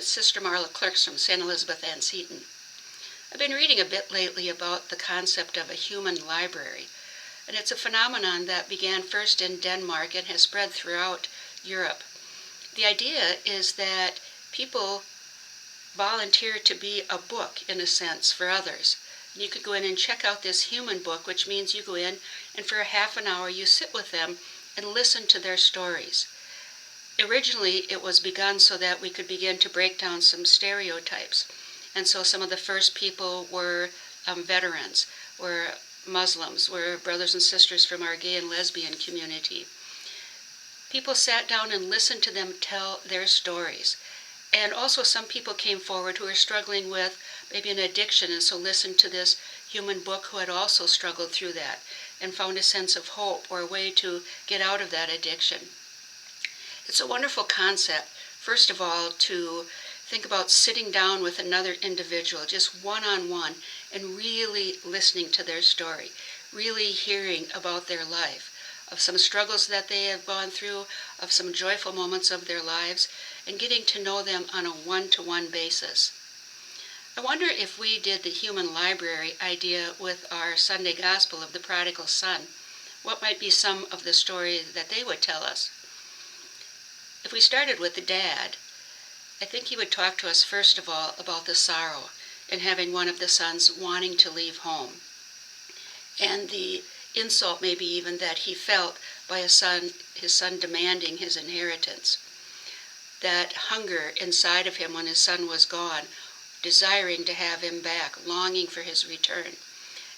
Sister Marla Clerks from St. Elizabeth and Seton. I've been reading a bit lately about the concept of a human library, and it's a phenomenon that began first in Denmark and has spread throughout Europe. The idea is that people volunteer to be a book, in a sense, for others. And you could go in and check out this human book, which means you go in and for a half an hour you sit with them and listen to their stories. Originally, it was begun so that we could begin to break down some stereotypes. And so some of the first people were veterans, were Muslims, were brothers and sisters from our gay and lesbian community. People sat down and listened to them tell their stories. And also some people came forward who were struggling with maybe an addiction, and so listened to this human book who had also struggled through that and found a sense of hope or a way to get out of that addiction. It's a wonderful concept, first of all, to think about sitting down with another individual, just one-on-one, and really listening to their story, really hearing about their life, of some struggles that they have gone through, of some joyful moments of their lives, and getting to know them on a one-to-one basis. I wonder if we did the human library idea with our Sunday Gospel of the Prodigal Son, what might be some of the story that they would tell us? If we started with the dad, I think he would talk to us first of all about the sorrow in having one of the sons wanting to leave home, and the insult maybe even that he felt by his son demanding his inheritance. That hunger inside of him when his son was gone, desiring to have him back, longing for his return,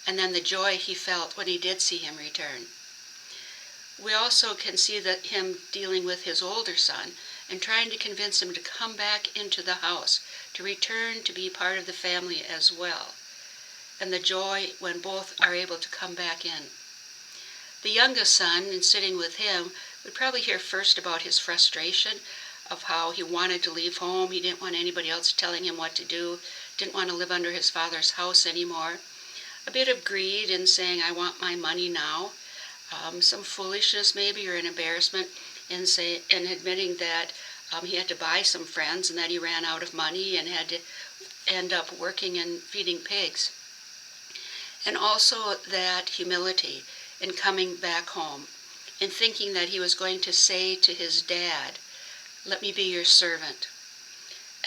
and then the joy he felt when he did see him return. We also can see that him dealing with his older son and trying to convince him to come back into the house, to return to be part of the family as well, and the joy when both are able to come back in. The youngest son, in sitting with him, would probably hear first about his frustration of how he wanted to leave home. He didn't want anybody else telling him what to do, didn't want to live under his father's house anymore. A bit of greed in saying, I want my money now. Some foolishness maybe, or an embarrassment in admitting that he had to buy some friends and that he ran out of money and had to end up working and feeding pigs. And also that humility in coming back home and thinking that he was going to say to his dad, let me be your servant.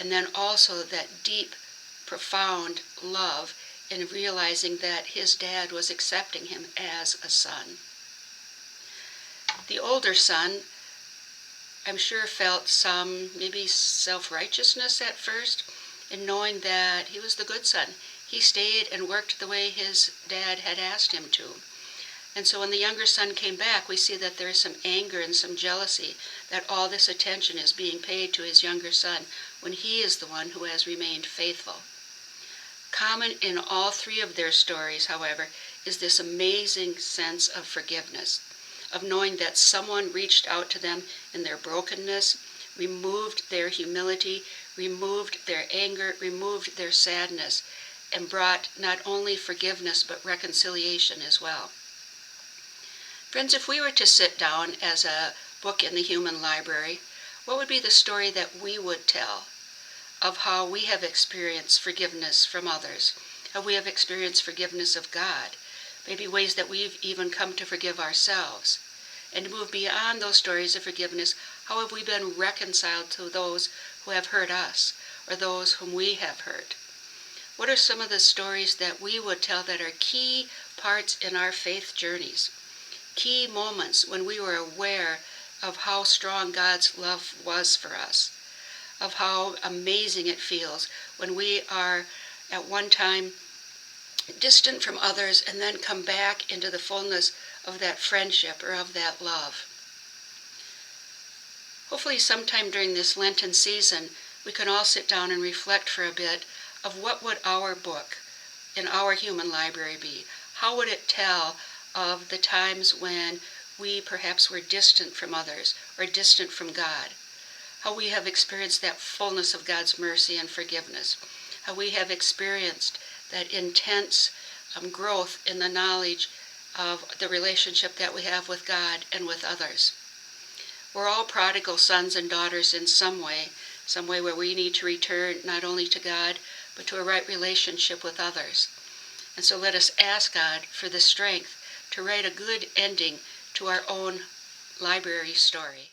And then also that deep, profound love in realizing that his dad was accepting him as a son. The older son, I'm sure, felt some maybe self-righteousness at first in knowing that he was the good son. He stayed and worked the way his dad had asked him to. And so when the younger son came back, we see that there is some anger and some jealousy that all this attention is being paid to his younger son when he is the one who has remained faithful. Common in all three of their stories, however, is this amazing sense of forgiveness, of knowing that someone reached out to them in their brokenness, removed their humility, removed their anger, removed their sadness, and brought not only forgiveness but reconciliation as well. Friends, if we were to sit down as a book in the human library, what would be the story that we would tell of how we have experienced forgiveness from others, how we have experienced forgiveness of God, maybe ways that we've even come to forgive ourselves, and to move beyond those stories of forgiveness, how have we been reconciled to those who have hurt us or those whom we have hurt? What are some of the stories that we would tell that are key parts in our faith journeys? Key moments when we were aware of how strong God's love was for us, of how amazing it feels when we are at one time distant from others and then come back into the fullness of that friendship or of that love. Hopefully sometime during this Lenten season, we can all sit down and reflect for a bit of what would our book in our human library be? How would it tell of the times when we perhaps were distant from others or distant from God? How we have experienced that fullness of God's mercy and forgiveness. How we have experienced that intense growth in the knowledge of the relationship that we have with God and with others. We're all prodigal sons and daughters in some way, some way where we need to return not only to God, but to a right relationship with others. And so let us ask God for the strength to write a good ending to our own library story.